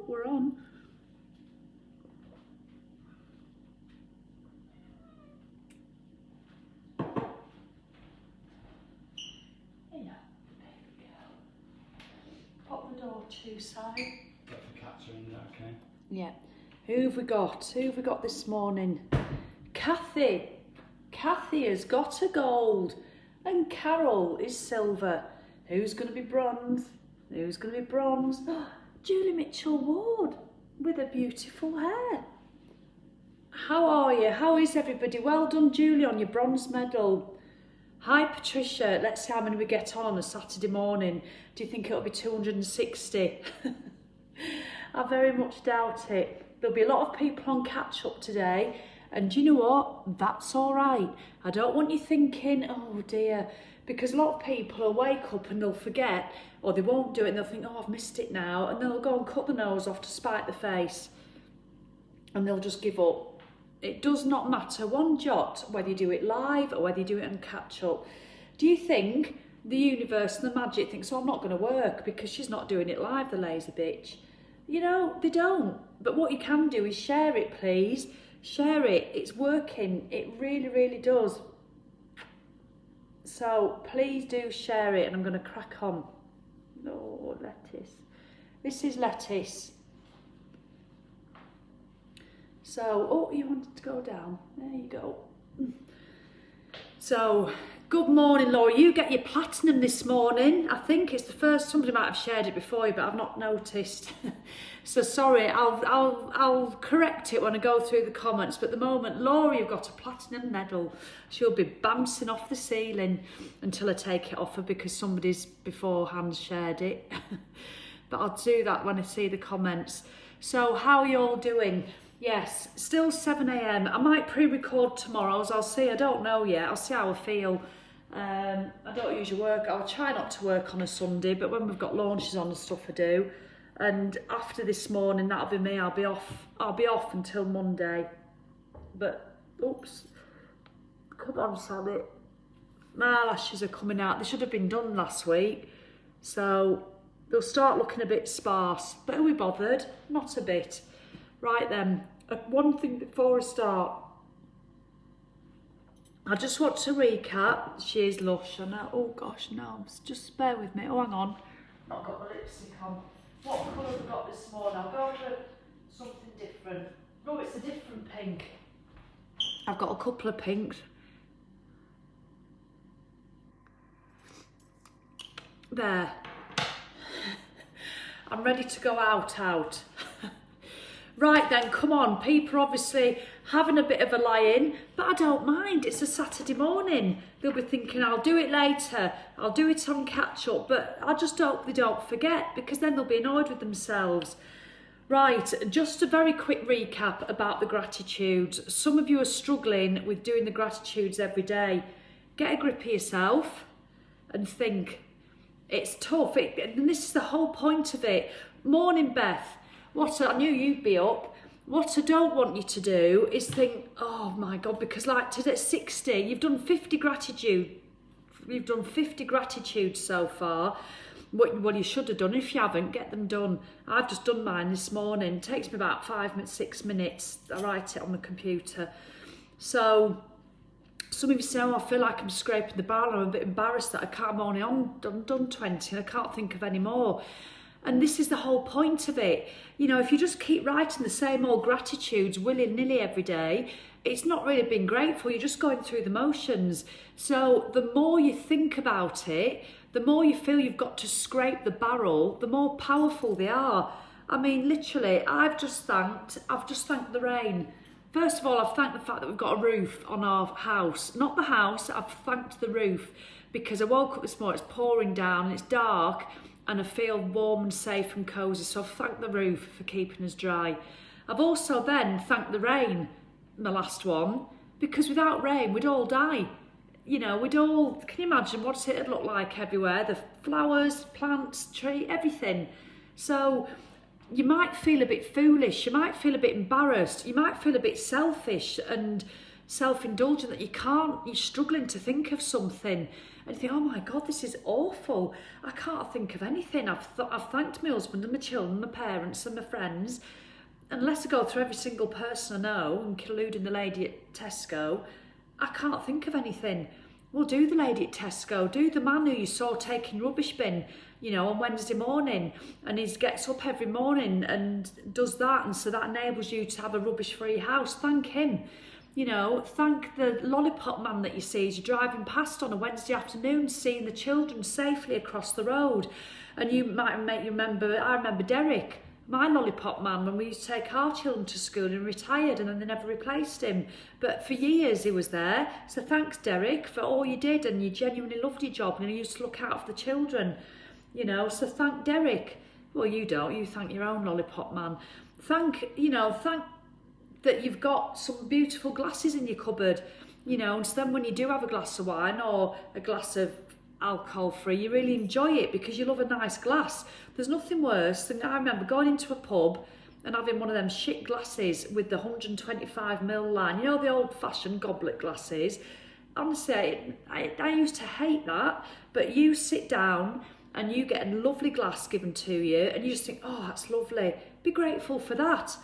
we're on. Pop the door to side. Let the cats are in there, okay? Yeah. Who have we got? Who have we got this morning? Kathy. Kathy has got a gold. And Carol is silver. Who's going to be bronze? Who's going to be bronze? Oh, Julie Mitchell-Ward with a beautiful hair. How are you? How is everybody? Well done, Julie, on your bronze medal. Hi, Patricia. Let's see how many we get on a Saturday morning. Do you think it'll be 260? I very much doubt it. There'll be a lot of people on catch-up today. And do you know what? That's all right. I don't want you thinking, oh dear, because a lot of people will wake up and they'll forget, or they won't do it and they'll think, oh, I've missed it now. And they'll go and cut the nose off to spite the face. And they'll just give up. It does not matter one jot whether you do it live or whether you do it on catch-up. Do you think the universe and the magic thinks, oh, I'm not going to work because she's not doing it live, the lazy bitch? You know, they don't. But what you can do is share it, please. Share it. It's working. It really, really does. So please do share it, and I'm going to crack on. Oh, lettuce. This is lettuce. So, oh, you wanted to go down. There you go. So, good morning, Laura. You get your platinum this morning. I think it's the first. Somebody might have shared it before you, but I've not noticed. So sorry. I'll correct it when I go through the comments. But at the moment, Laura, you've got a platinum medal. She'll be bouncing off the ceiling until I take it off her because somebody's beforehand shared it. But I'll do that when I see the comments. So how are you all doing? Yes, still 7 AM. I might pre-record tomorrow's. I'll see. I don't know yet. I'll see how I feel. I don't usually work. I'll try not to work on a Sunday, but when we've got launches on and stuff, I do. And after this morning, that'll be me. I'll be off until Monday. But oops, come on, Sally. My lashes are coming out. They should have been done last week, so they'll start looking a bit sparse. But are we bothered? Not a bit. Right then, one thing before I start. I just want to recap. She is lush. I know. Oh gosh, no. Just bear with me. Oh, hang on. Not got the lipstick on. What colour have we got this morning? I'll go for something different. No, it's a different pink. I've got a couple of pinks. There. I'm ready to go out. Right then, come on. People are obviously having a bit of a lie-in, but I don't mind. It's a Saturday morning. They'll be thinking, I'll do it later. I'll do it on catch-up, but I just hope they don't forget because then they'll be annoyed with themselves. Right, just a very quick recap about the gratitudes. Some of you are struggling with doing the gratitudes every day. Get a grip of yourself and think. It's tough, and this is the whole point of it. Morning, Beth. I knew you'd be up. What I don't want you to do is think, oh my God, because like today at 60, you've done 50 gratitude. You've done 50 gratitudes so far. Well, you should have done. If you haven't, get them done. I've just done mine this morning. It takes me about 6 minutes. I write it on the computer. So some of you say, oh, I feel like I'm scraping the barrel. I'm a bit embarrassed that I'm only done 20 and I can't think of any more. And this is the whole point of it. You know, if you just keep writing the same old gratitudes willy-nilly every day, it's not really being grateful. You're just going through the motions. So the more you think about it, the more you feel you've got to scrape the barrel, the more powerful they are. I mean, literally, I've just thanked the rain. First of all, I've thanked the fact that we've got a roof on our house. Not the house, I've thanked the roof because I woke up this morning, it's pouring down and it's dark, and I feel warm and safe and cosy, so I've thanked the roof for keeping us dry. I've also then thanked the rain, the last one, because without rain we'd all die. You know, can you imagine what it'd look like everywhere? The flowers, plants, tree, everything. So you might feel a bit foolish, you might feel a bit embarrassed, you might feel a bit selfish and self-indulgent that you're struggling to think of something. and you think, oh my God, this is awful. I can't think of anything. I've thanked my husband and my children, my parents and my friends. Unless I go through every single person I know, including the lady at Tesco, I can't think of anything. Well, do the lady at Tesco, do the man who you saw taking rubbish bin, you know, on Wednesday morning, and he gets up every morning and does that, and so that enables you to have a rubbish-free house. Thank him. You know, thank the lollipop man that you see as you're driving past on a Wednesday afternoon, seeing the children safely across the road. And you might make you remember, I remember Derek, my lollipop man, when we used to take our children to school, and retired, and then they never replaced him. But for years he was there. So thanks, Derek, for all you did, and you genuinely loved your job, and you used to look out for the children. You know, so thank Derek. Well, you don't. You thank your own lollipop man. Thank that you've got some beautiful glasses in your cupboard. You know, and so then when you do have a glass of wine or a glass of alcohol free, you really enjoy it because you love a nice glass. There's nothing worse than, I remember going into a pub and having one of them shit glasses with the 125ml line, you know, the old fashioned goblet glasses. Honestly, I used to hate that, but you sit down and you get a lovely glass given to you and you just think, oh, that's lovely, be grateful for that.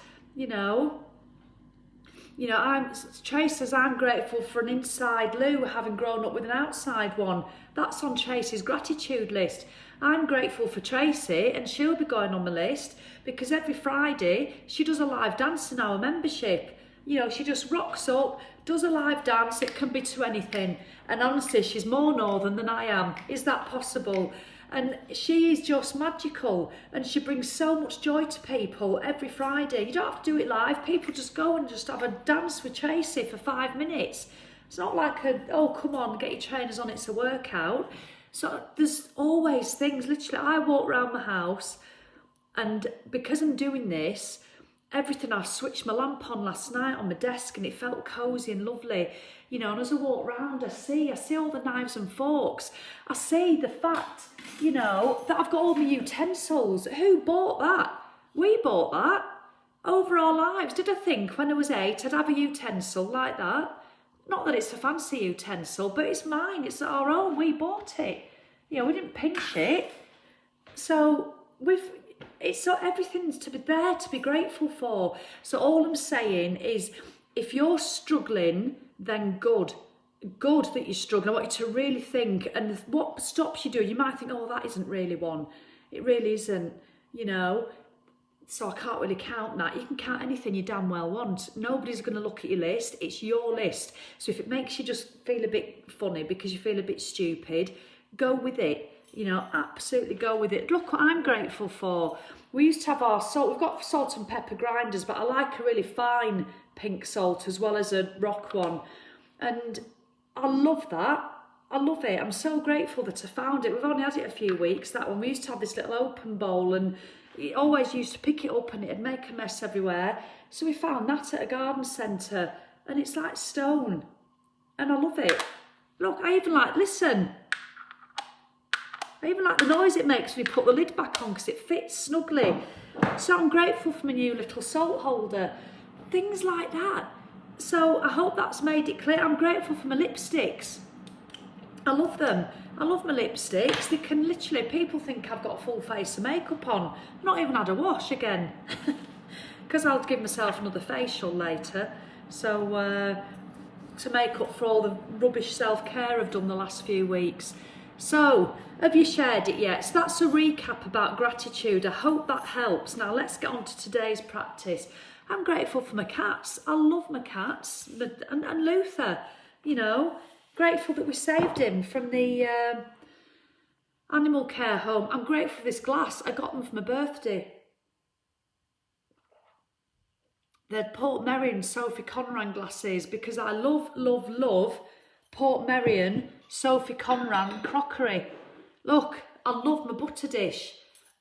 Trace says, I'm grateful for an inside loo, having grown up with an outside one. That's on Tracy's gratitude list. I'm grateful for Tracy, and she'll be going on my list because every Friday she does a live dance in our membership. You know, she just rocks up, does a live dance. It can be to anything. And honestly, she's more northern than I am. Is that possible? And she is just magical, and she brings so much joy to people every Friday. You don't have to do it live. People just go and just have a dance with Tracy for 5 minutes. It's not like oh, come on, get your trainers on, it's a workout. So there's always things. Literally, I walk around my house, and because I'm doing this, everything, I switched my lamp on last night on my desk and it felt cosy and lovely. You know, and as I walk around, I see all the knives and forks. I see the fact, you know, that I've got all my utensils. Who bought that? We bought that over our lives. Did I think when I was 8 I'd have a utensil like that? Not that it's a fancy utensil, but it's mine. It's our own. We bought it. You know, we didn't pinch it. So everything's to be there to be grateful for. So all I'm saying is, if you're struggling, then good that you're struggling. I want you to really think, and what stops you doing, you might think, oh, that isn't really one. It really isn't, you know. So I can't really count that. You can count anything you damn well want. Nobody's going to look at your list. It's your list. So if it makes you just feel a bit funny because you feel a bit stupid, go with it. You know, absolutely go with it. Look what I'm grateful for. We used to have our salt. We've got salt and pepper grinders, but I like a really fine pink salt as well as a rock one. And I love that. I love it. I'm so grateful that I found it. We've only had it a few weeks, that one. We used to have this little open bowl, and it always used to pick it up and it'd make a mess everywhere. So we found that at a garden centre, and it's like stone. And I love it. Look, I even like the noise it makes when you put the lid back on because it fits snugly. So I'm grateful for my new little salt holder. Things like that. So I hope that's made it clear. I'm grateful for my lipsticks. I love them. I love my lipsticks. They can literally, people think I've got a full face of makeup on. I've not even had a wash again. Because I'll give myself another facial later. So to make up for all the rubbish self-care I've done the last few weeks. So, have you shared it yet? So that's a recap about gratitude. I hope that helps. Now let's get on to today's practice. I'm grateful for my cats. I love my cats. And Luther, you know, grateful that we saved him from the animal care home. I'm grateful for this glass. I got them for my birthday. They're Port Merion Sophie Conran glasses because I love, love, love Port Merion Sophie Conran crockery. Look, I love my butter dish,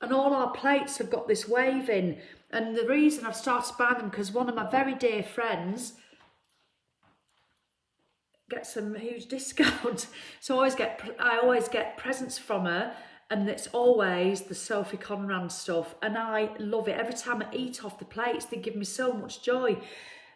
and all our plates have got this waving. And the reason I've started buying them, because one of my very dear friends gets some huge discount. So I always get presents from her, and it's always the Sophie Conran stuff, and I love it. Every time I eat off the plates, they give me so much joy.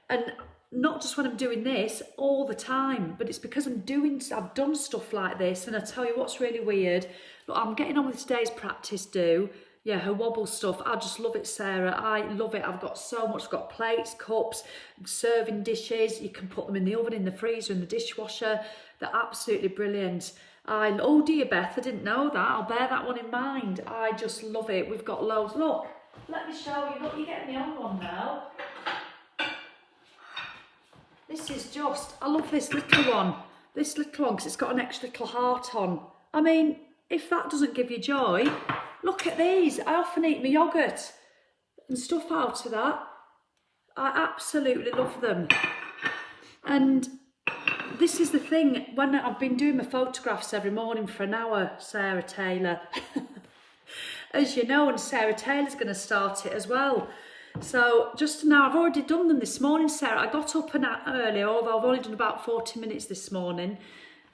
And not just when I'm doing this, all the time, but it's because I've done stuff like this. And I tell you what's really weird. Look, I'm getting on with today's practice do. Yeah, her wobble stuff. I just love it, Sarah. I love it. I've got so much. I've got plates, cups, serving dishes. You can put them in the oven, in the freezer, in the dishwasher. They're absolutely brilliant. Oh dear, Beth, I didn't know that. I'll bear that one in mind. I just love it. We've got loads. Look, let me show you. Look, you're getting me on one now. This is just, I love this little one. This little one, because it's got an extra little heart on. I mean, if that doesn't give you joy, look at these. I often eat my yoghurt and stuff out of that. I absolutely love them. And this is the thing, when I've been doing my photographs every morning for an hour, Sarah Taylor, as you know, and Sarah Taylor's going to start it as well. So just now, I've already done them this morning, Sarah. I got up and early, although I've only done about 40 minutes this morning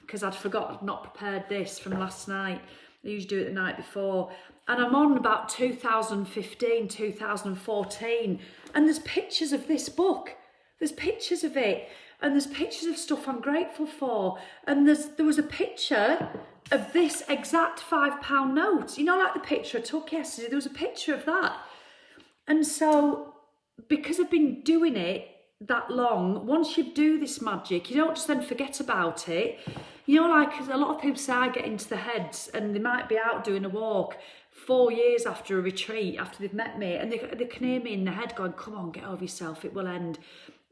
because I'd forgotten, I'd not prepared this from last night. I usually do it the night before. And I'm on about 2015, 2014. And there's pictures of this book. There's pictures of it. And there's pictures of stuff I'm grateful for. And there was a picture of this exact £5 note. You know, like the picture I took yesterday, there was a picture of that. And so, because I've been doing it that long, once you do this magic, you don't just then forget about it. You know, like a lot of people say, I get into the heads and they might be out doing a walk 4 years after a retreat, after they've met me, and they can hear me in the head going, come on, get over yourself, it will end.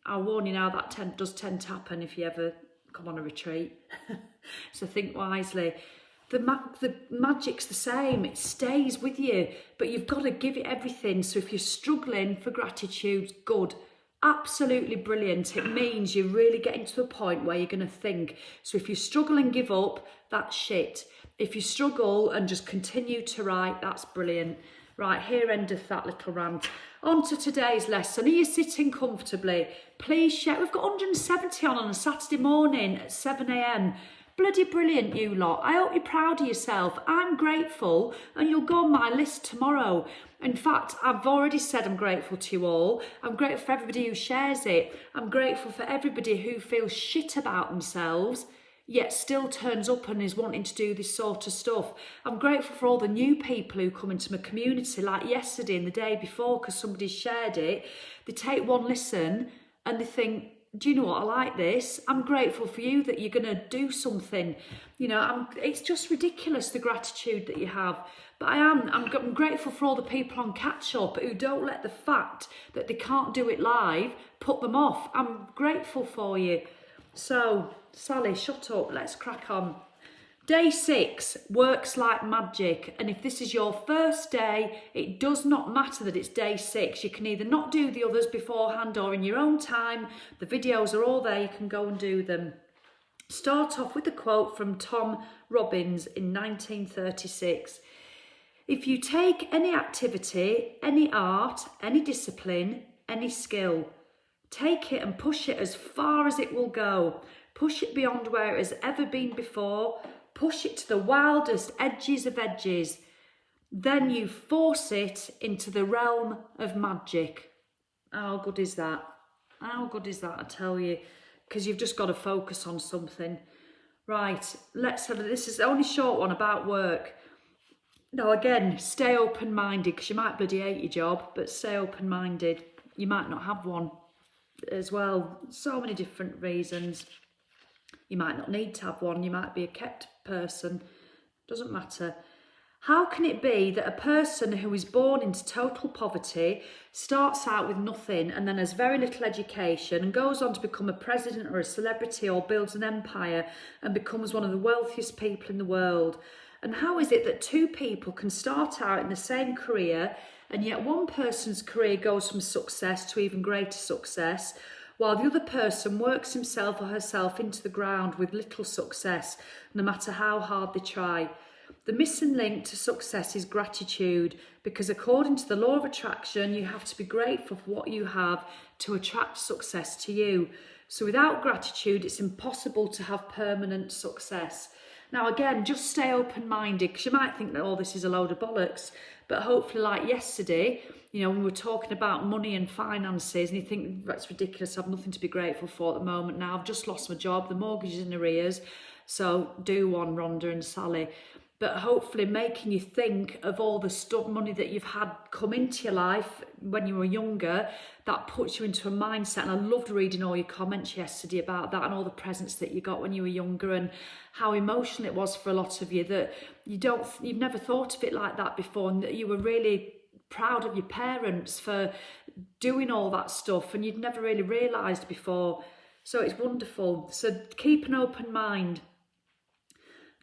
I'll warn you now, that does tend to happen if you ever come on a retreat. So think wisely. The magic's the same, it stays with you, but you've got to give it everything. So if you're struggling for gratitude, good, absolutely brilliant. It means you're really getting to a point where you're going to think. So if you struggle and give up, that's shit. If you struggle and just continue to write, that's brilliant. Right, here endeth that little rant. On to today's lesson. Are you sitting comfortably? Please share. We've got 170 on a Saturday morning at 7 a.m. Bloody brilliant, you lot. I hope you're proud of yourself. I'm grateful, and you'll go on my list tomorrow. In fact, I've already said I'm grateful to you all. I'm grateful for everybody who shares it. I'm grateful for everybody who feels shit about themselves, yet still turns up and is wanting to do this sort of stuff. I'm grateful for all the new people who come into my community, like yesterday and the day before, because somebody shared it. They take one listen and they think, do you know what, I like this. I'm grateful for you that you're going to do something. You know, it's just ridiculous, the gratitude that you have. But I'm grateful for all the people on Catch Up who don't let the fact that they can't do it live put them off. I'm grateful for you. So, Sally, shut up. Let's crack on. Day 6 works like magic, and if this is your first day, it does not matter that it's day 6. You can either not do the others beforehand or in your own time. The videos are all there, you can go and do them. Start off with a quote from Tom Robbins in 1936. If you take any activity, any art, any discipline, any skill, take it and push it as far as it will go. Push it beyond where it has ever been before. Push it to the wildest edges of edges. Then you force it into the realm of magic. How good is that? How good is that, I tell you? Because you've just got to focus on something. Right, let's have this is the only short one about work. Now again, stay open-minded, because you might bloody hate your job, but stay open-minded. You might not have one as well. So many different reasons. You might not need to have one. You might be a kept person. Doesn't matter. How can it be that a person who is born into total poverty starts out with nothing and then has very little education and goes on to become a president or a celebrity or builds an empire and becomes one of the wealthiest people in the world? And how is it that two people can start out in the same career and yet one person's career goes from success to even greater success, while the other person works himself or herself into the ground with little success, no matter how hard they try? The missing link to success is gratitude, because according to the law of attraction, you have to be grateful for what you have to attract success to you. So without gratitude, it's impossible to have permanent success. Now again, just stay open-minded, because you might think that all this is a load of bollocks, but hopefully, like yesterday, you know, when we were talking about money and finances, and you think that's ridiculous, I've nothing to be grateful for at the moment. Now I've just lost my job, the mortgage is in arrears, so do one, Rhonda and Sally. But hopefully making you think of all the stuff, money that you've had come into your life when you were younger, that puts you into a mindset. And I loved reading all your comments yesterday about that and all the presents that you got when you were younger, and how emotional it was for a lot of you, that you've never thought of it like that before, and that you were really proud of your parents for doing all that stuff, and you'd never really realised before. So it's wonderful. So keep an open mind.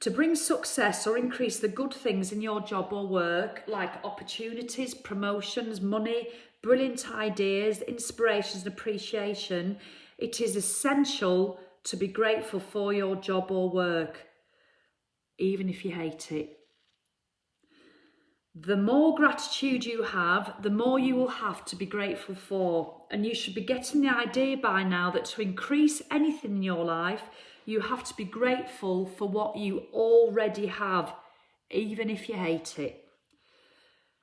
To bring success or increase the good things in your job or work, like opportunities, promotions, money, brilliant ideas, inspirations and appreciation, it is essential to be grateful for your job or work, even if you hate it. The more gratitude you have, the more you will have to be grateful for. And you should be getting the idea by now that to increase anything in your life, you have to be grateful for what you already have, even if you hate it.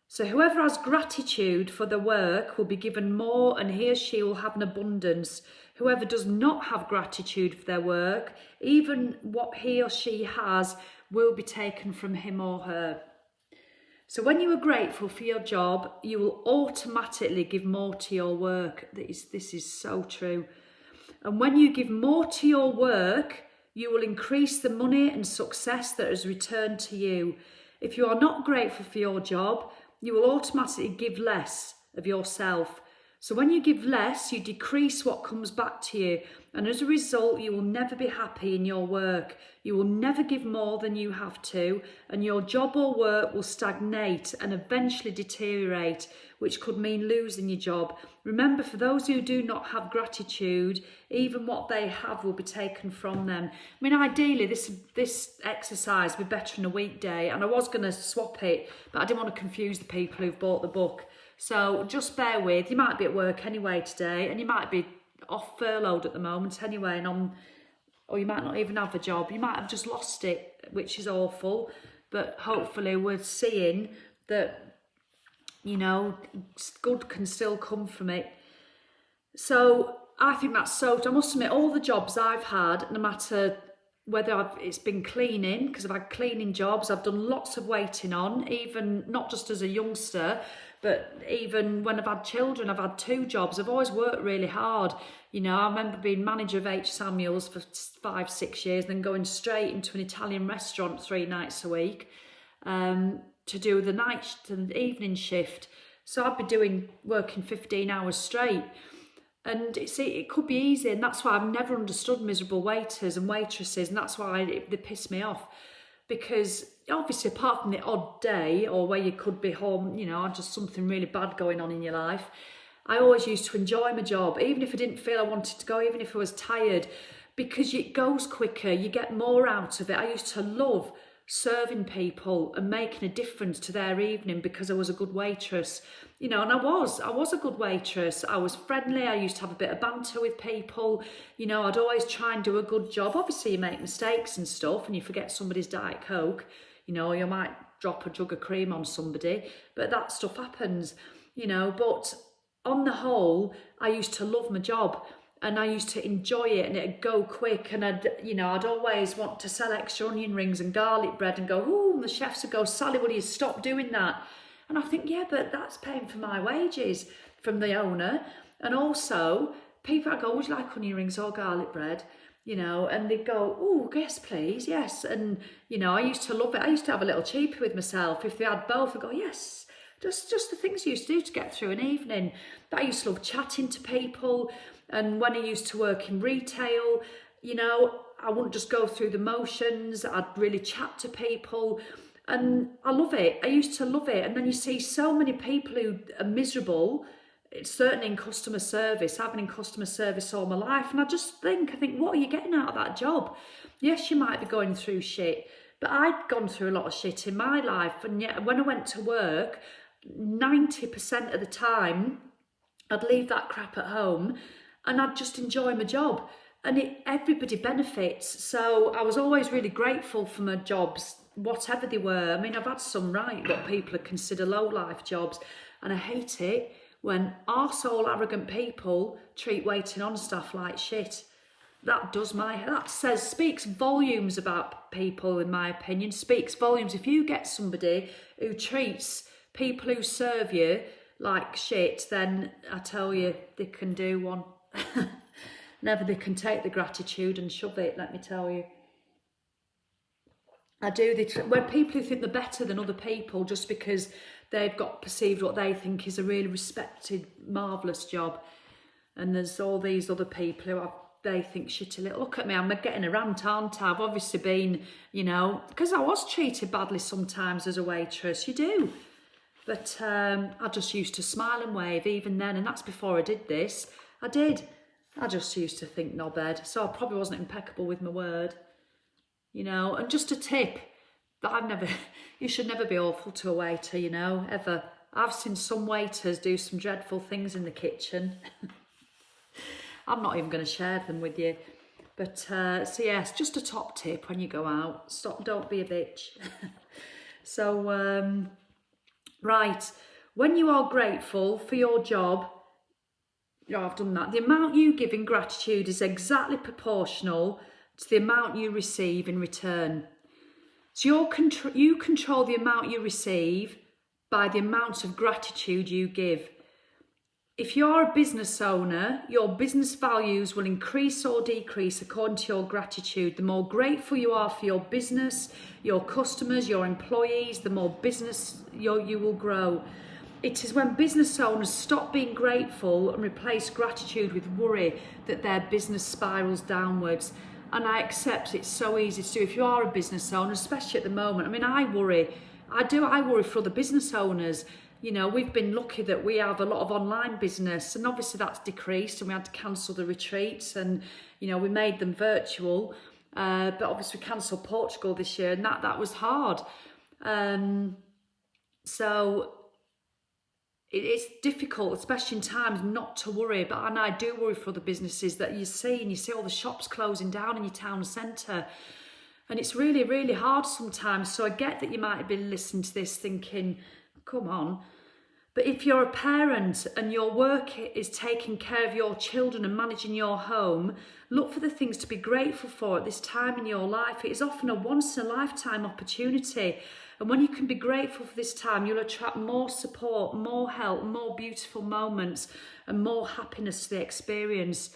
So whoever has gratitude for their work will be given more, and he or she will have an abundance. Whoever does not have gratitude for their work, even what he or she has will be taken from him or her. So when you are grateful for your job, you will automatically give more to your work. This is so true. And when you give more to your work, you will increase the money and success that is returned to you. If you are not grateful for your job, you will automatically give less of yourself. So when you give less, you decrease what comes back to you. And as a result, you will never be happy in your work. You will never give more than you have to, and your job or work will stagnate and eventually deteriorate, which could mean losing your job. Remember, for those who do not have gratitude, even what they have will be taken from them. I mean, ideally, this exercise would be better in a weekday, and I was going to swap it, but I didn't want to confuse the people who've bought the book. So just bear with. You might be at work anyway today, and you might be off furloughed at the moment anyway, or you might not even have a job. You might have just lost it, which is awful. But hopefully we're seeing that, you know, good can still come from it. So I think that's so, I must admit, all the jobs I've had, no matter whether it's been cleaning, because I've had cleaning jobs, I've done lots of waiting on, even not just as a youngster, but even when I've had children. I've had 2 jobs. I've always worked really hard. You know, I remember being manager of H. Samuel's for 5-6 years, then going straight into an Italian restaurant 3 nights a week to do the evening shift. So I'd be working 15 hours straight. And it could be easy, and that's why I've never understood miserable waiters and waitresses, and that's why they piss me off. Because obviously, apart from the odd day or where you could be home, you know, just something really bad going on in your life, I always used to enjoy my job, even if I didn't feel I wanted to go, even if I was tired, because it goes quicker, you get more out of it. I used to love serving people and making a difference to their evening because I was a good waitress, you know, and I was a good waitress. I was friendly. I used to have a bit of banter with people, you know. I'd always try and do a good job. Obviously you make mistakes and stuff, and you forget somebody's Diet Coke, you know, or you might drop a jug of cream on somebody, but that stuff happens, you know. But on the whole, I used to love my job, and I used to enjoy it, and it'd go quick, and I'd always want to sell extra onion rings and garlic bread and go, ooh, and the chefs would go, Sally, will you stop doing that? And I think, yeah, but that's paying for my wages from the owner. And also, people, I go, would you like onion rings or garlic bread? You know, and they'd go, oh, yes, please, yes. And, you know, I used to love it. I used to have a little cheapie with myself. If they had both, I'd go, yes. Just the things I used to do to get through an evening. But I used to love chatting to people. And when I used to work in retail, you know, I wouldn't just go through the motions. I'd really chat to people. And I love it. I used to love it. And then you see so many people who are miserable. It's certainly in customer service. I've been in customer service all my life. And I think, what are you getting out of that job? Yes, you might be going through shit. But I'd gone through a lot of shit in my life. And yet when I went to work, 90% of the time, I'd leave that crap at home and I'd just enjoy my job. and everybody benefits. So I was always really grateful for my jobs, whatever they were. I mean, I've had some what people consider low-life jobs, and I hate it when arsehole arrogant people treat waiting on staff like shit. Speaks volumes about people, in my opinion. Speaks volumes. If you get somebody who treats people who serve you like shit, then I tell you, they can do one. Never they can take the gratitude and shove it, let me tell you. When people who think they're better than other people just because they've got perceived what they think is a really respected, marvellous job, and there's all these other people who they think shitty little. Look at me, I'm getting a rant, aren't I? I've obviously been, because I was treated badly sometimes as a waitress, you do. But I just used to smile and wave even then, and that's before I did this. I just used to think knobhead, so I probably wasn't impeccable with my word. And just a tip, that you should never be awful to a waiter, ever. I've seen some waiters do some dreadful things in the kitchen. I'm not even going to share them with you. But, so yes, just a top tip when you go out. Don't be a bitch. So, right, when you are grateful for your job, I've done that. The amount you give in gratitude is exactly proportional to the amount you receive in return. So you control the amount you receive by the amount of gratitude you give. If you're a business owner, your business values will increase or decrease according to your gratitude. The more grateful you are for your business, your customers, your employees, the more business you will grow. It is when business owners stop being grateful and replace gratitude with worry that their business spirals downwards. And I accept it's so easy to do if you are a business owner, especially at the moment. I mean, I worry for other business owners. We've been lucky that we have a lot of online business, and obviously that's decreased and we had to cancel the retreats, and, we made them virtual. But obviously we cancelled Portugal this year, and that was hard. So it's difficult, especially in times, not to worry. And I do worry for the businesses that you see all the shops closing down in your town centre. And it's really, really hard sometimes. So I get that you might have been listening to this thinking, come on. But if you're a parent and your work is taking care of your children and managing your home, look for the things to be grateful for at this time in your life. It is often a once-in-a-lifetime opportunity. And when you can be grateful for this time, you'll attract more support, more help, more beautiful moments, and more happiness to the experience.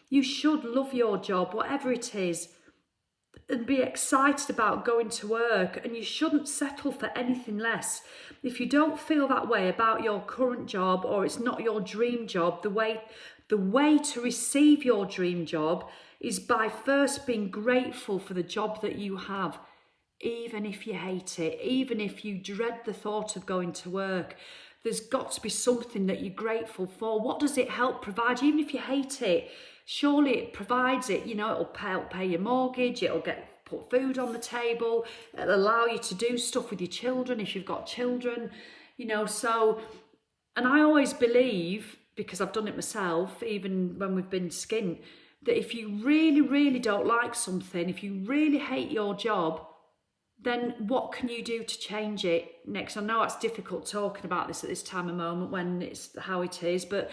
You should love your job, whatever it is, and be excited about going to work, and you shouldn't settle for anything less. If you don't feel that way about your current job, or it's not your dream job, the way to receive your dream job is by first being grateful for the job that you have. Even if you hate it, even if you dread the thought of going to work, there's got to be something that you're grateful for. What does it help provide? Even if you hate it, surely it provides it. It'll help pay your mortgage, it'll put food on the table, it'll allow you to do stuff with your children if you've got children, so. And I always believe, because I've done it myself, even when we've been skint, that if you really, really don't like something, if you really hate your job, then what can you do to change it next? I know it's difficult talking about this at this time of moment when it's how it is, but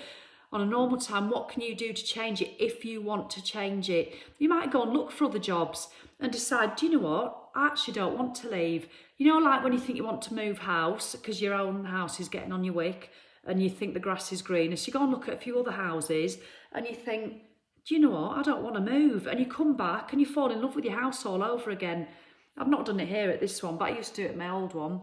on a normal time, what can you do to change it if you want to change it? You might go and look for other jobs and decide, do you know what? I actually don't want to leave. Like when you think you want to move house because your own house is getting on your wick and you think the grass is greener. So you go and look at a few other houses and you think, do you know what? I don't want to move. And you come back and you fall in love with your house all over again. I've not done it here at this one, but I used to do it at my old one.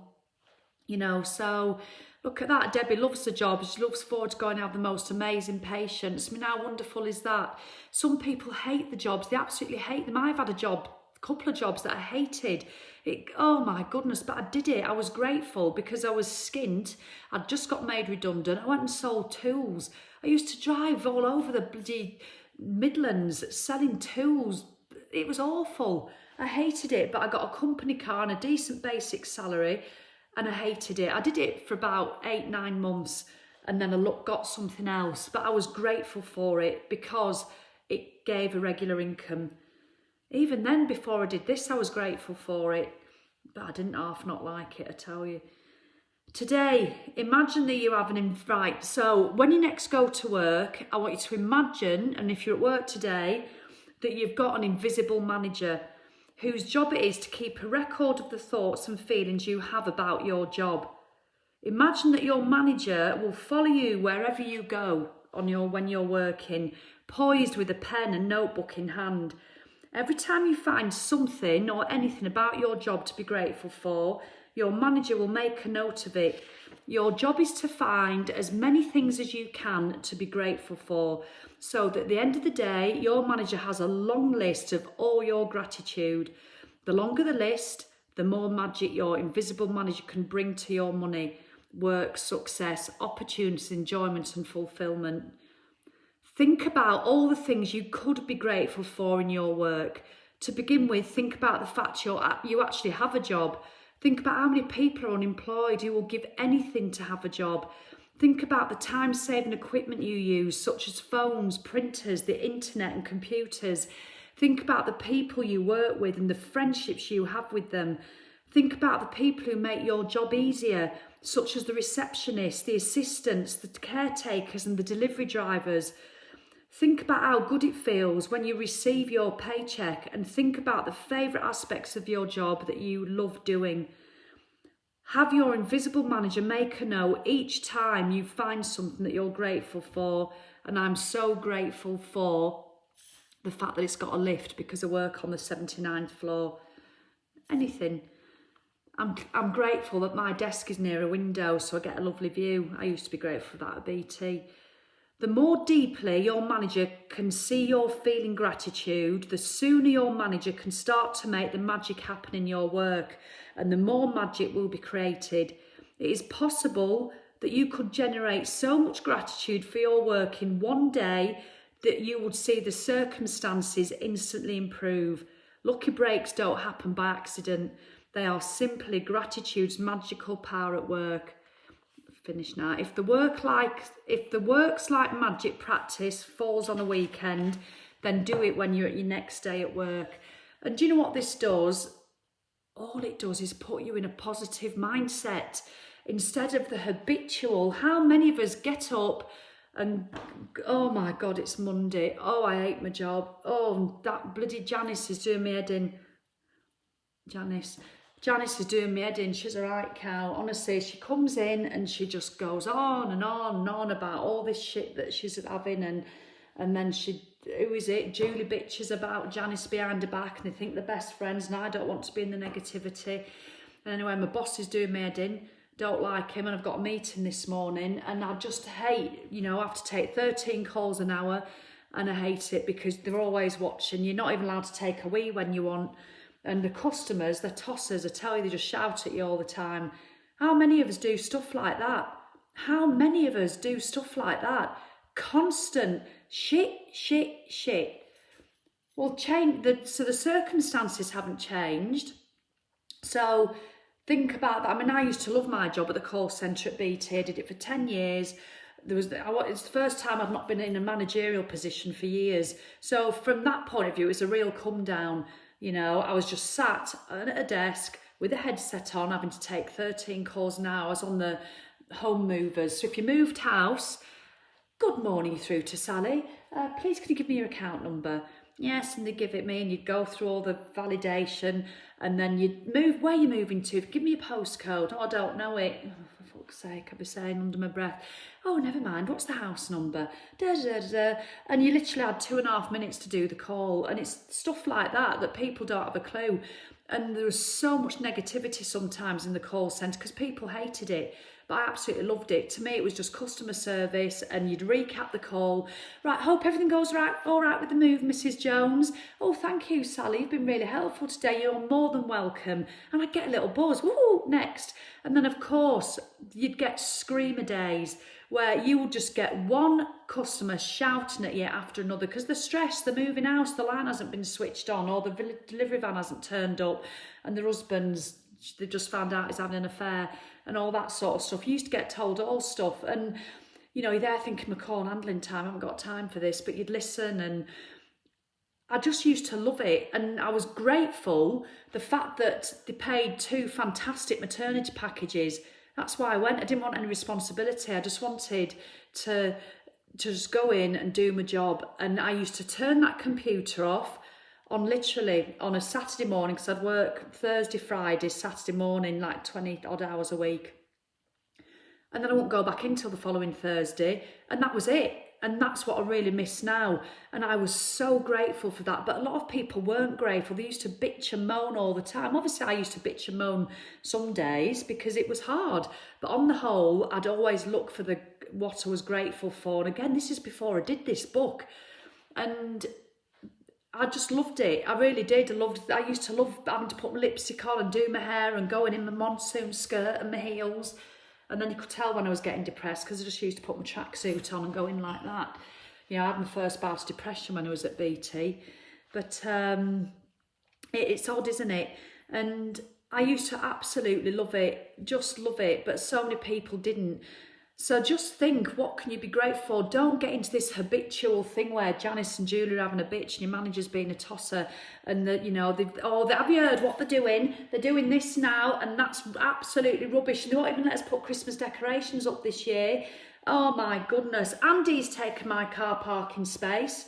So look at that. Debbie loves the job. She looks forward to going to have the most amazing patients. I mean, how wonderful is that? Some people hate the jobs. They absolutely hate them. I've had a couple of jobs that I hated. Oh my goodness, but I did it. I was grateful because I was skint. I'd just got made redundant. I went and sold tools. I used to drive all over the bloody Midlands selling tools. It was awful. I hated it, but I got a company car and a decent basic salary, and I hated it. I did it for about 8-9 months, and then I got something else, but I was grateful for it because it gave a regular income. Even then, before I did this, I was grateful for it, but I didn't half not like it, I tell you. Today, imagine that you have right, so when you next go to work, I want you to imagine, and if you're at work today, that you've got an invisible manager whose job it is to keep a record of the thoughts and feelings you have about your job. Imagine that your manager will follow you wherever you go when you're working, poised with a pen and notebook in hand. Every time you find something or anything about your job to be grateful for, your manager will make a note of it. Your job is to find as many things as you can to be grateful for, so that at the end of the day, your manager has a long list of all your gratitude. The longer the list, the more magic your invisible manager can bring to your money, work, success, opportunities, enjoyment and fulfillment. Think about all the things you could be grateful for in your work. To begin with, think about the fact you actually have a job. Think about how many people are unemployed who will give anything to have a job. Think about the time-saving equipment you use, such as phones, printers, the internet and computers. Think about the people you work with and the friendships you have with them. Think about the people who make your job easier, such as the receptionists, the assistants, the caretakers and the delivery drivers. Think about how good it feels when you receive your paycheck, and think about the favourite aspects of your job that you love doing. Have your invisible manager make a note each time you find something that you're grateful for. And I'm so grateful for the fact that it's got a lift because I work on the 79th floor. Anything. I'm grateful that my desk is near a window so I get a lovely view. I used to be grateful for that at BT. The more deeply your manager can see you're feeling gratitude, the sooner your manager can start to make the magic happen in your work, and the more magic will be created. It is possible that you could generate so much gratitude for your work in one day that you would see the circumstances instantly improve. Lucky breaks don't happen by accident. They are simply gratitude's magical power at work. Finish now. If the work's like magic practice falls on a weekend, then do it when you're at your next day at work. And do you know what this does? All it does is put you in a positive mindset instead of the habitual. How many of us get up and, oh my God, it's Monday. Oh, I hate my job. Oh, that bloody Janice is doing me head in. Janice is doing me head in. She's a right cow. Honestly, she comes in and she just goes on and on and on about all this shit that she's having, and then who is it? Julie bitches about Janice behind her back, and they think they're best friends, and I don't want to be in the negativity. And anyway, my boss is doing me head in. Don't like him, and I've got a meeting this morning, and I just hate, I have to take 13 calls an hour, and I hate it because they're always watching. You're not even allowed to take a wee when you want. And the customers, the tossers, I tell you, they just shout at you all the time. How many of us do stuff like that? How many of us do stuff like that? Constant shit. Well, so the circumstances haven't changed. So think about that. I mean, I used to love my job at the call centre at BT. I did it for 10 years. It's the first time I've not been in a managerial position for years. So from that point of view, it's a real come down. I was just sat at a desk with a headset on, having to take 13 calls an hour. I was on the home movers. So if you moved house, good morning through to Sally. Please can you give me your account number? Yes, and they give it me, and you'd go through all the validation, and then you'd move where you're moving to. Give me a postcode. Oh, I don't know it. Oh, for fuck's sake, I'd be saying under my breath, oh, never mind, what's the house number? And you literally had 2.5 minutes to do the call, and it's stuff like that people don't have a clue. And there was so much negativity sometimes in the call centre because people hated it. But I absolutely loved it. To me, it was just customer service, and you'd recap the call. Right, hope everything goes all right with the move, Mrs. Jones. Oh, thank you, Sally. You've been really helpful today. You're more than welcome. And I'd get a little buzz. Woo, next. And then, of course, you'd get screamer days where you would just get one customer shouting at you after another because the stress, the moving house, the line hasn't been switched on, or the delivery van hasn't turned up, and their husband's, they just found out he's having an affair, and all that sort of stuff. You used to get told all stuff, and you're there thinking, my call and handling time, I haven't got time for this, but you'd listen, and I just used to love it, and I was grateful the fact that they paid 2 fantastic maternity packages. That's why I went. I didn't want any responsibility. I just wanted to just go in and do my job. And I used to turn that computer off on literally on a Saturday morning, because I'd work Thursday, Friday, Saturday morning, like 20 odd hours a week. And then I won't go back in till the following Thursday, and that was it. And that's what I really miss now. And I was so grateful for that. But a lot of people weren't grateful. They used to bitch and moan all the time. Obviously, I used to bitch and moan some days because it was hard. But on the whole, I'd always look for what I was grateful for. And again, this is before I did this book. And I just loved it. I really did. I used to love having to put my lipstick on and do my hair and going in my monsoon skirt and my heels. And then you could tell when I was getting depressed because I just used to put my tracksuit on and go in like that. You know, I had my first bout of depression when I was at BT. But it's odd, isn't it? And I used to absolutely love it, just love it. But so many people didn't. So just think, what can you be grateful for? Don't get into this habitual thing where Janice and Julie are having a bitch and your manager's being a tosser, and have you heard what they're doing? They're doing this now, and that's absolutely rubbish. And they won't even let us put Christmas decorations up this year. Oh my goodness. Andy's taken my car parking space.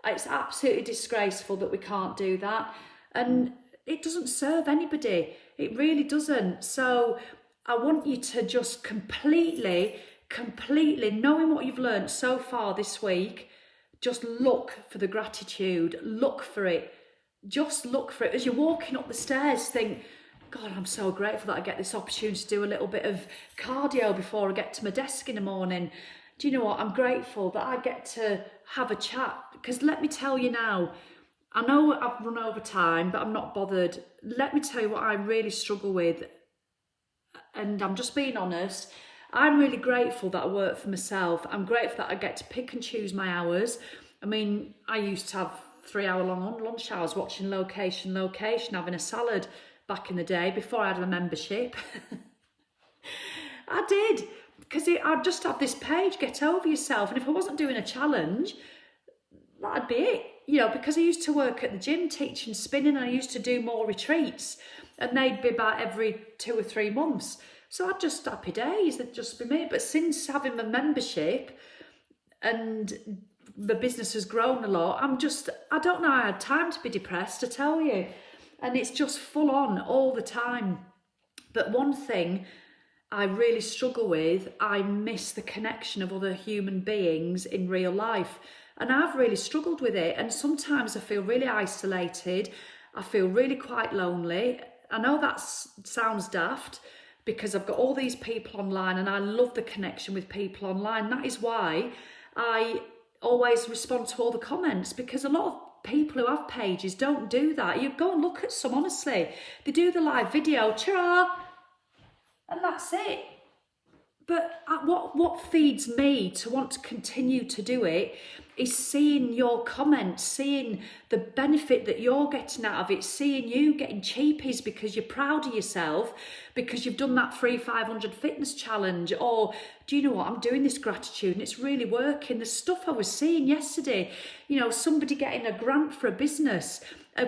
It's absolutely disgraceful that we can't do that. And it doesn't serve anybody. It really doesn't. So I want you to just completely, knowing what you've learned so far this week, just look for the gratitude. Look for it. Just look for it. As you're walking up the stairs, think, God, I'm so grateful that I get this opportunity to do a little bit of cardio before I get to my desk in the morning. Do you know what? I'm grateful that I get to have a chat. Because let me tell you now, I know I've run over time, but I'm not bothered. Let me tell you what I really struggle with. And I'm just being honest. I'm really grateful that I work for myself. I'm grateful that I get to pick and choose my hours. I mean, I used to have 3-hour-long lunch hours watching Location, having a salad back in the day before I had a membership. I did, because I'd just have this page, get over yourself. And if I wasn't doing a challenge, that'd be it. You know, because I used to work at the gym teaching spinning, and I used to do more retreats, and they'd be about every 2 or 3 months. So I'd just happy days, it'd just be me. But since having my membership and the business has grown a lot, I don't know, I had time to be depressed, I tell you. And it's just full on all the time. But one thing I really struggle with, I miss the connection of other human beings in real life. And I've really struggled with it. And sometimes I feel really isolated. I feel really quite lonely. I know that sounds daft, because I've got all these people online and I love the connection with people online. That is why I always respond to all the comments, because a lot of people who have pages don't do that. You go and look at some, honestly. They do the live video, ta-ra, and that's it. But what feeds me to want to continue to do it is seeing your comments, seeing the benefit that you're getting out of it, seeing you getting cheapies because you're proud of yourself, because you've done that free 500 fitness challenge, or do you know what, I'm doing this gratitude and it's really working. The stuff I was seeing yesterday, you know, somebody getting a grant for a business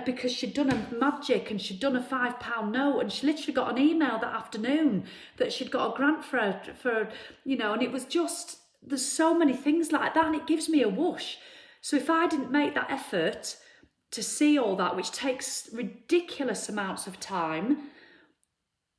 because she'd done a magic and she'd done a £5 note, and she literally got an email that afternoon that she'd got a grant for you know, and it was just, there's so many things like that, and it gives me a whoosh. So if I didn't make that effort to see all that, which takes ridiculous amounts of time,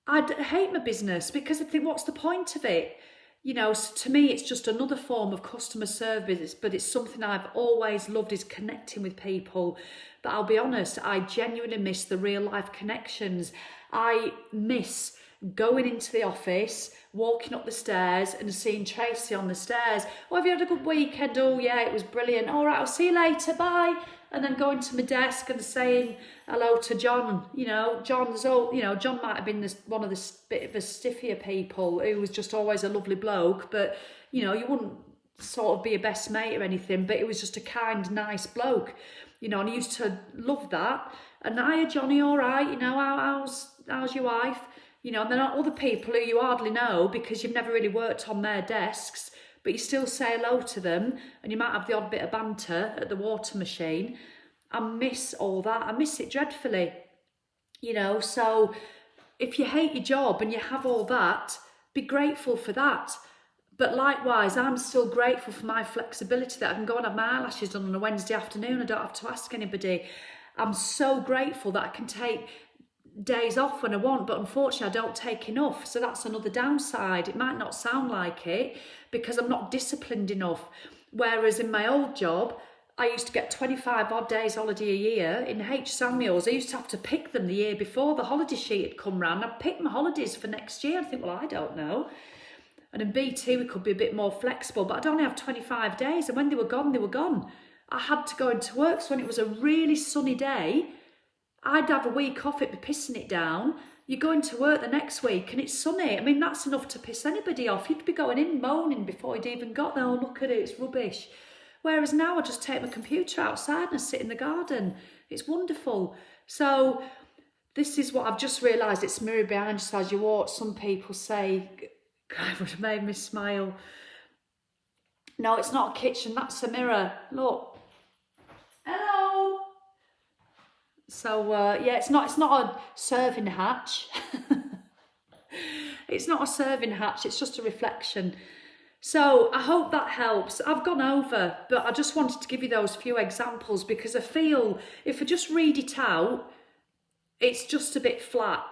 I'd hate my business, because I think, what's the point of it? You know, to me, it's just another form of customer service, but it's something I've always loved, is connecting with people. But I'll be honest, I genuinely miss the real life connections. I miss going into the office, walking up the stairs and seeing Tracy on the stairs. Oh, have you had a good weekend? Oh yeah, it was brilliant. All right, I'll see you later, bye. And then going to my desk and saying hello to John. You know, John might have been one of the bit of a stiffier people who was just always a lovely bloke, but you know, you wouldn't sort of be a best mate or anything, but it was just a kind, nice bloke, you know, and I used to love that. And hiya Johnny, all right, you know, how's your wife? You know, and then other people who you hardly know because you've never really worked on their desks, but you still say hello to them, and you might have the odd bit of banter at the water machine. I miss all that. I miss it dreadfully, you know. So if you hate your job and you have all that, be grateful for that. But likewise, I'm still grateful for my flexibility that I can go and have my eyelashes done on a Wednesday afternoon. I don't have to ask anybody. I'm so grateful that I can take days off when I want, but unfortunately I don't take enough. So that's another downside. It might not sound like it because I'm not disciplined enough. Whereas in my old job, I used to get 25 odd days holiday a year. In H. Samuels, I used to have to pick them the year before the holiday sheet had come round. I'd pick my holidays for next year. I think, well, I don't know. And in BT, we could be a bit more flexible, but I'd only have 25 days. And when they were gone, they were gone. I had to go into work. So when it was a really sunny day, I'd have a week off, it'd be pissing it down. You go into work the next week and it's sunny. I mean, that's enough to piss anybody off. You'd be going in moaning before you'd even got there. Oh, look at it, it's rubbish. Whereas now I just take my computer outside and I sit in the garden. It's wonderful. So this is what I've just realised. It's mirror behind you as you walk. Some people say, God, would have made me smile. No, it's not a kitchen, that's a mirror. Look. Hello. So yeah, it's not a serving hatch. It's not a serving hatch, it's just a reflection. So I hope that helps. I've gone over, but I just wanted to give you those few examples because I feel if I just read it out, it's just a bit flat.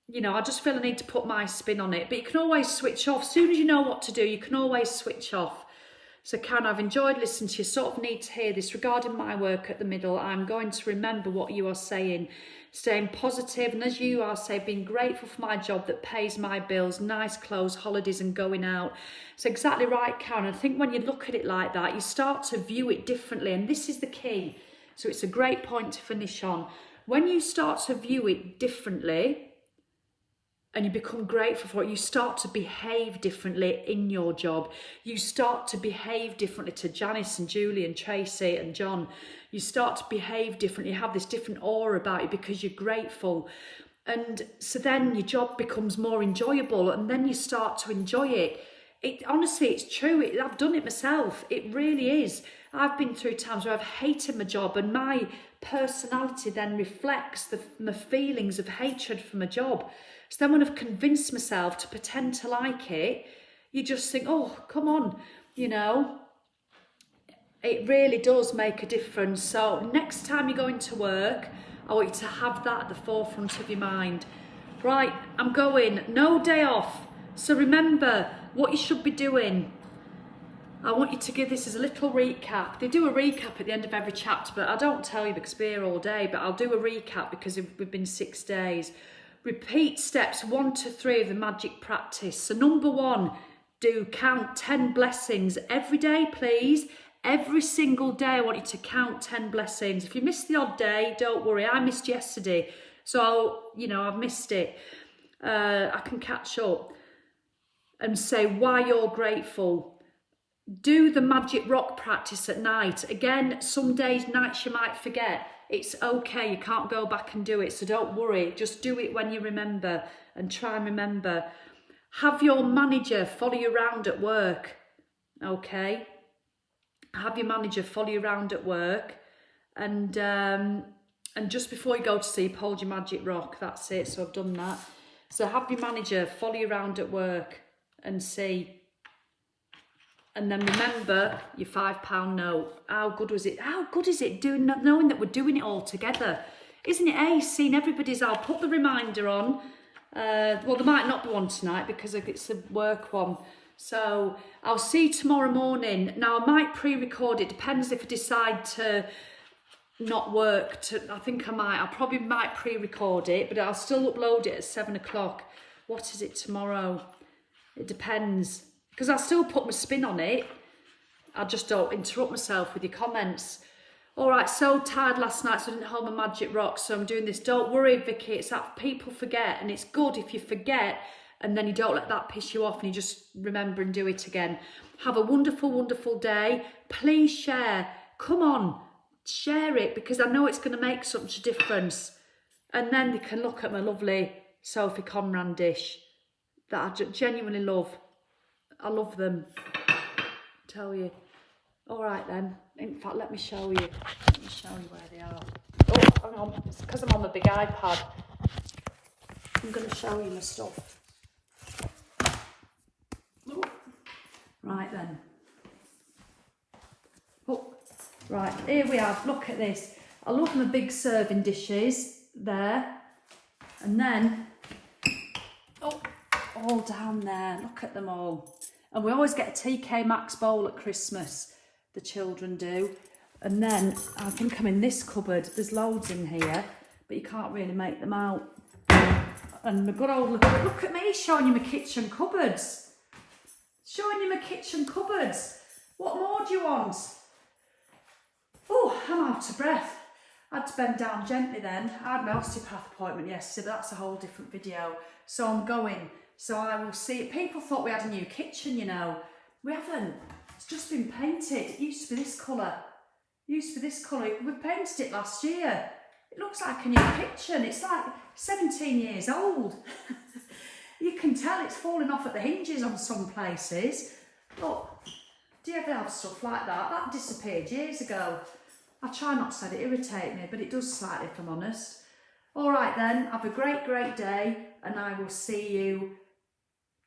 You know, I just feel I need to put my spin on it, but you can always switch off. As soon as you know what to do, you can always switch off. So Karen, I've enjoyed listening to you. Sort of need to hear this regarding my work at the middle. I'm going to remember what you are saying, staying positive, and as you are saying, being grateful for my job that pays my bills, nice clothes, holidays, and going out. It's exactly right, Karen. I think when you look at it like that, you start to view it differently, and this is the key. So it's a great point to finish on. When you start to view it differently, and you become grateful for it, you start to behave differently in your job. You start to behave differently to Janice and Julie and Tracy and John. You start to behave differently. You have this different aura about you because you're grateful. And so then your job becomes more enjoyable and then you start to enjoy it. Honestly, it's true. I've done it myself. It really is. I've been through times where I've hated my job and my personality then reflects my feelings of hatred for my job. So then when I've convinced myself to pretend to like it, you just think, oh, come on, you know. It really does make a difference. So next time you go into work, I want you to have that at the forefront of your mind. Right, I'm going, no day off. So remember what you should be doing. I want you to give this as a little recap. They do a recap at the end of every chapter, but I don't tell you because we're here all day, but I'll do a recap because we've been 6 days. Repeat steps 1 to 3 of the magic practice. So number 1, do count 10 blessings every day, please. Every single day, I want you to count 10 blessings. If you miss the odd day, don't worry. I missed yesterday, so I've missed it. I can catch up and say why you're grateful. Do the magic rock practice at night. Again, some days, nights you might forget. It's okay, you can't go back and do it, so don't worry. Just do it when you remember and try and remember. Have your manager follow you around at work, okay? Have your manager follow you around at work and just before you go to sleep, hold your magic rock. That's it, so I've done that. So have your manager follow you around at work and see. And then remember your £5 note. How good was it? How good is it knowing that we're doing it all together? Isn't it ace seeing everybody's? I'll put the reminder on. Well, there might not be one tonight because it's a work one. So I'll see you tomorrow morning. Now I might pre-record it. Depends if I decide to not work. I think I might. I probably might pre-record it, but I'll still upload it at 7 o'clock. What is it tomorrow? It depends. Because I still put my spin on it. I just don't interrupt myself with your comments. All right, so tired last night, so I didn't hold my magic rock, so I'm doing this. Don't worry, Vicky, it's that people forget, and it's good if you forget, and then you don't let that piss you off, and you just remember and do it again. Have a wonderful, wonderful day. Please share. Come on, share it, because I know it's going to make such a difference. And then they can look at my lovely Sophie Conran dish that I genuinely love. I love them, I tell you. All right then. In fact, let me show you. Let me show you where they are. Oh, hang on. It's because I'm on the big iPad. I'm going to show you my stuff. Oh. Right then. Oh, right. Here we are. Look at this. I love my big serving dishes there. And then, oh, all down there. Look at them all. And we always get a TK Maxx bowl at Christmas. The children do. And then I think I'm in this cupboard. There's loads in here, but you can't really make them out. And my good old look at me showing you my kitchen cupboards. Showing you my kitchen cupboards. What more do you want? Oh, I'm out of breath. I had to bend down gently then. I had my osteopath appointment yesterday, but that's a whole different video. So I'm going. So I will see. People thought we had a new kitchen, you know. We haven't. It's just been painted. It used to be this colour. We painted it last year. It looks like a new kitchen. It's like 17 years old. You can tell it's falling off at the hinges on some places. Look, do you ever have stuff like that? That disappeared years ago. I try not to let it irritate me, but it does slightly if I'm honest. All right then, have a great day, and I will see you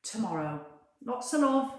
tomorrow. Lots of love.